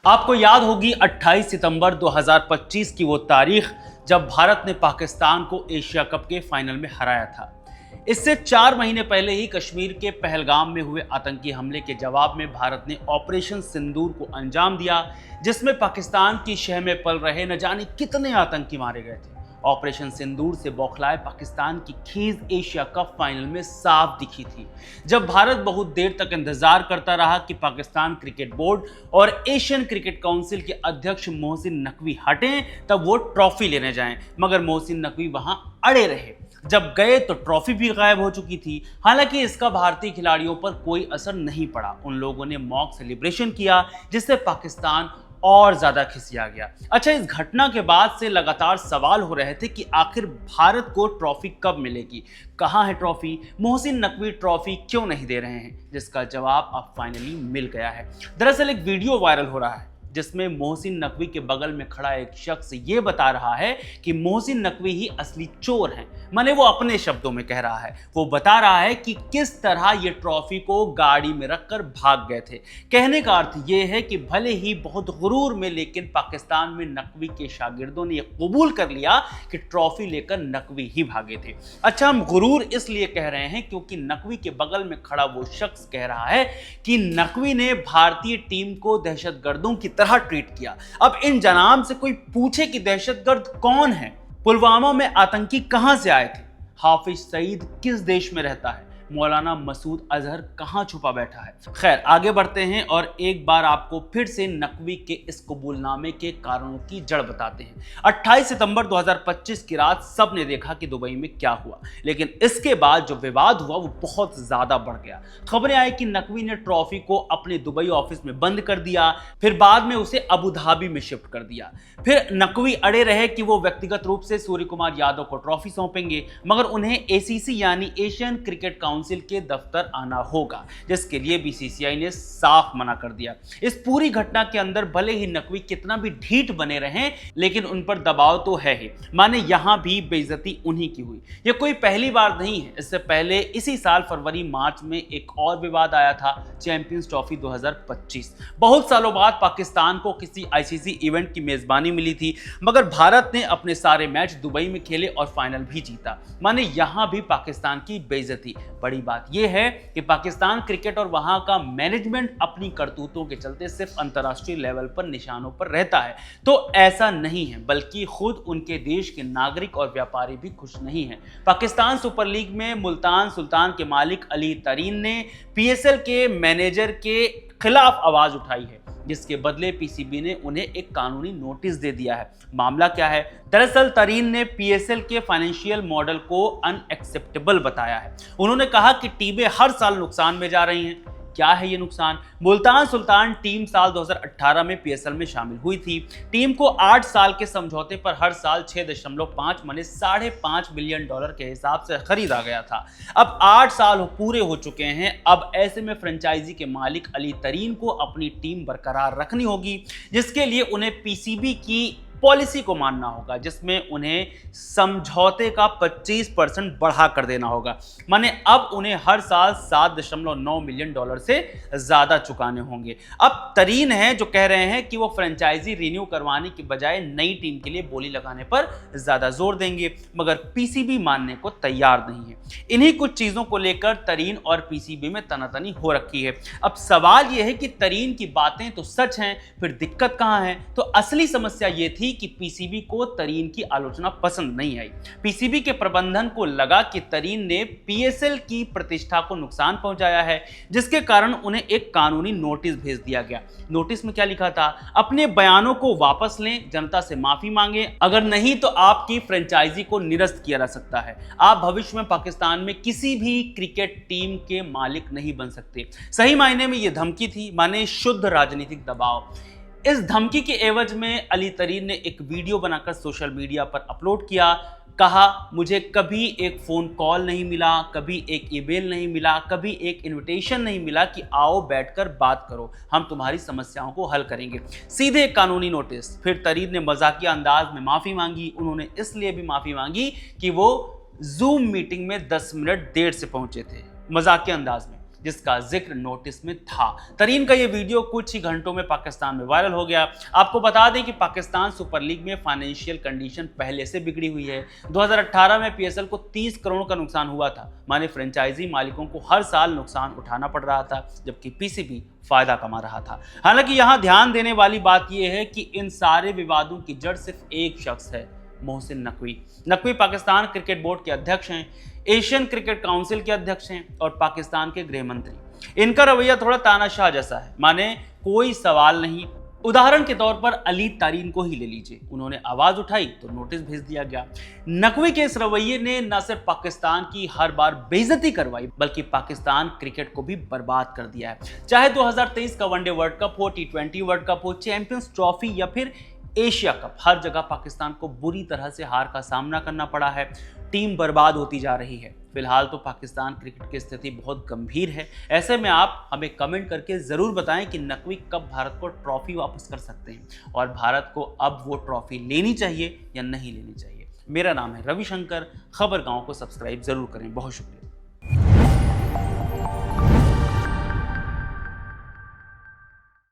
आपको याद होगी 28 सितंबर 2025 की वो तारीख जब भारत ने पाकिस्तान को एशिया कप के फाइनल में हराया था। इससे 4 महीने पहले ही कश्मीर के पहलगाम में हुए आतंकी हमले के जवाब में भारत ने ऑपरेशन सिंदूर को अंजाम दिया, जिसमें पाकिस्तान की शह में पल रहे न जाने कितने आतंकी मारे गए थे। ऑपरेशन सिंदूर से बौखलाए पाकिस्तान की खीज एशिया कप फाइनल में साफ दिखी थी, जब भारत बहुत देर तक इंतजार करता रहा कि पाकिस्तान क्रिकेट बोर्ड और एशियन क्रिकेट काउंसिल के अध्यक्ष मोहसिन नकवी हटें तब वो ट्रॉफी लेने जाएं, मगर मोहसिन नकवी वहां अड़े रहे। जब गए तो ट्रॉफी भी गायब हो चुकी थी। हालांकि इसका भारतीय खिलाड़ियों पर कोई असर नहीं पड़ा। उन लोगों ने मॉक सेलिब्रेशन किया, जिससे पाकिस्तान और ज्यादा खिसिया गया। अच्छा, इस घटना के बाद से लगातार सवाल हो रहे थे कि आखिर भारत को ट्रॉफी कब मिलेगी, कहां है ट्रॉफी, मोहसिन नकवी ट्रॉफी क्यों नहीं दे रहे हैं, जिसका जवाब अब फाइनली मिल गया है। दरअसल एक वीडियो वायरल हो रहा है जिसमें मोहसिन नकवी के बगल में खड़ा एक शख्स ये बता रहा है कि मोहसिन नकवी ही असली चोर हैं। माने वो अपने शब्दों में कह रहा है, वो बता रहा है कि किस तरह ये ट्रॉफी को गाड़ी में रखकर भाग गए थे। कहने का अर्थ ये है कि भले ही बहुत गुरूर में, लेकिन पाकिस्तान में नकवी के शागिर्दों ने कबूल कर लिया कि ट्रॉफी लेकर नकवी ही भागे थे। अच्छा, हम गुरूर इसलिए कह रहे हैं क्योंकि नकवी के बगल में खड़ा वो शख्स कह रहा है कि नकवी ने भारतीय टीम को दहशतगर्दों की तरह ट्रीट किया। अब इन जनाब से कोई पूछे कि दहशतगर्द कौन है, पुलवामा में आतंकी कहां से आए थे, हाफिज सईद किस देश में रहता है, मौलाना मसूद अजहर कहां छुपा बैठा है। खैर, आगे बढ़ते हैं और एक बार आपको फिर से नकवी के इस कबूलनामे के कारणों की जड़ बताते हैं। 28 सितंबर 2025 की रात सब ने देखा कि दुबई में क्या हुआ, लेकिन इसके बाद जो विवाद हुआ वो बहुत ज्यादा बढ़ गया। खबरें आई कि नकवी ने ट्रॉफी को अपने दुबई ऑफिस में बंद कर दिया, फिर बाद में उसे अबू धाबी में शिफ्ट कर दिया। फिर नकवी अड़े रहे कि वो व्यक्तिगत रूप से सूर्य कुमार यादव को ट्रॉफी सौंपेंगे, मगर उन्हें एसीसी यानी एशियन क्रिकेट काउंसिल के दफ्तर आना होगा, जिसके लिए बीसीसीआई ने साफ मना कर दिया। इस पूरी घटना के अंदर भले ही नकवी कितना भी ढीठ बने रहें, लेकिन उन पर दबाव तो है ही। माने यहां भी बेइज्जती उन्हीं की हुई। यह कोई पहली बार नहीं है। इससे पहले इसी साल फरवरी मार्च में एक और विवाद आया था, चैंपियंस ट्रॉफी 2025। बहुत सालों बाद पाकिस्तान को किसी आईसीसी इवेंट की मेजबानी मिली थी, मगर भारत ने अपने सारे मैच दुबई में खेले और फाइनल भी जीता। माने यहां भी पाकिस्तान की बेइज्जती। बड़ी बात यह है कि पाकिस्तान क्रिकेट और वहां का मैनेजमेंट अपनी करतूतों के चलते सिर्फ अंतर्राष्ट्रीय लेवल पर निशानों पर रहता है। तो ऐसा नहीं है, बल्कि खुद उनके देश के नागरिक और व्यापारी भी खुश नहीं हैं। पाकिस्तान सुपर लीग में मुल्तान सुल्तान के मालिक अली तरीन ने पीएसएल के मैनेजर के खिलाफ आवाज उठाई है, जिसके बदले पीसीबी ने उन्हें एक कानूनी नोटिस दे दिया है। मामला क्या है? दरअसल तरीन ने पीएसएल के फाइनेंशियल मॉडल को अनएक्सेप्टेबल बताया है। उन्होंने कहा कि टीमें हर साल नुकसान में जा रही हैं। क्या है ये नुकसान? मुल्तान सुल्तान टीम साल 2018 में पीएसएल में शामिल हुई थी। टीम को 8 साल के समझौते पर हर साल 6.5 माने $5.5 बिलियन के हिसाब से खरीदा गया था। अब 8 साल पूरे हो चुके हैं। अब ऐसे में फ्रेंचाइजी के मालिक अली तरीन को अपनी टीम बरकरार रखनी होगी, जिसके लिए उन्हें पीसीबी की पॉलिसी को मानना होगा, जिसमें उन्हें समझौते का 25% बढ़ा कर देना होगा। माने अब उन्हें हर साल $7.9 मिलियन से ज्यादा चुकाने होंगे। अब तरीन है जो कह रहे हैं कि वो फ्रेंचाइजी रिन्यू करवाने की बजाय नई टीम के लिए बोली लगाने पर ज्यादा जोर देंगे, मगर पीसीबी मानने को तैयार नहीं है। इन्हीं कुछ चीजों को लेकर तरीन और पीसीबी में तनातनी हो रखी है। अब सवाल यह है कि तरीन की बातें तो सच हैं, फिर दिक्कत कहां है? तो असली समस्या यह थी कि पीसीबी को तरीन की आलोचना पसंद नहीं आई। पीसीबी के प्रबंधन को लगा कि तरीन ने पीएसएल की प्रतिष्ठा को नुकसान पहुंचाया है, जिसके कारण उन्हें एक कानूनी नोटिस भेज दिया गया। नोटिस में क्या लिखा था? अपने बयानों को वापस लें, जनता से माफी मांगे, अगर नहीं तो आपकी फ्रेंचाइजी को निरस्त किया जा सकता है। आप भविष्य में पाकिस्तान में किसी भी क्रिकेट टीम के मालिक नहीं बन सकते। सही मायने में यह धमकी थी, माने शुद्ध राजनीतिक दबाव। इस धमकी के एवज में अली तरीन ने एक वीडियो बनाकर सोशल मीडिया पर अपलोड किया। कहा, मुझे कभी एक फोन कॉल नहीं मिला, कभी एक ईमेल नहीं मिला, कभी एक इनविटेशन नहीं मिला कि आओ बैठकर बात करो, हम तुम्हारी समस्याओं को हल करेंगे। सीधे एक कानूनी नोटिस। फिर तरीन ने मजाकिया अंदाज में माफी मांगी। उन्होंने इसलिए भी माफी मांगी कि वो जूम मीटिंग में 10 मिनट देर से पहुंचे थे, मजाकिया अंदाज में। जिसका जिक्र नोटिस में था। तरीन का ये वीडियो कुछ ही घंटों में पाकिस्तान में वायरल हो गया। आपको बता दें कि पाकिस्तान सुपर लीग में फाइनेंशियल कंडीशन पहले से बिगड़ी हुई है। 2018 में पीएसएल को 30 करोड़ का नुकसान हुआ था, माने फ्रेंचाइजी मालिकों को हर साल नुकसान उठाना पड़ रहा था, जबकि पीसीबी फायदा कमा रहा था। हालांकि यहां ध्यान देने वाली बात यह है कि इन सारे विवादों की जड़ सिर्फ एक शख्स है, मोहसिन नकवी। नकवी पाकिस्तान क्रिकेट बोर्ड के अध्यक्ष हैं, एशियन क्रिकेट काउंसिल के अध्यक्ष हैं और पाकिस्तान के गृह मंत्री। इनका रवैया थोड़ा तानाशाह जैसा है, माने कोई सवाल नहीं। उदाहरण के तौर पर अली तारीन को ही ले लीजिए, उन्होंने आवाज उठाई तो नोटिस भेज दिया गया। नकवी के इस रवैये ने न सिर्फ पाकिस्तान की हर बार बेइज्जती करवाई, बल्कि पाकिस्तान क्रिकेट को भी बर्बाद कर दिया है। चाहे 2023 का वनडे वर्ल्ड कप हो, T20 वर्ल्ड कप हो, चैंपियंस ट्रॉफी या फिर एशिया कप, हर जगह पाकिस्तान को बुरी तरह से हार का सामना करना पड़ा है। टीम बर्बाद होती जा रही है। फिलहाल तो पाकिस्तान क्रिकेट की स्थिति बहुत गंभीर है। ऐसे में आप हमें कमेंट करके ज़रूर बताएं कि नकवी कब भारत को ट्रॉफी वापस कर सकते हैं और भारत को अब वो ट्रॉफी लेनी चाहिए या नहीं लेनी चाहिए। मेरा नाम है रविशंकर। खबर गांव को सब्सक्राइब जरूर करें। बहुत शुक्रिया।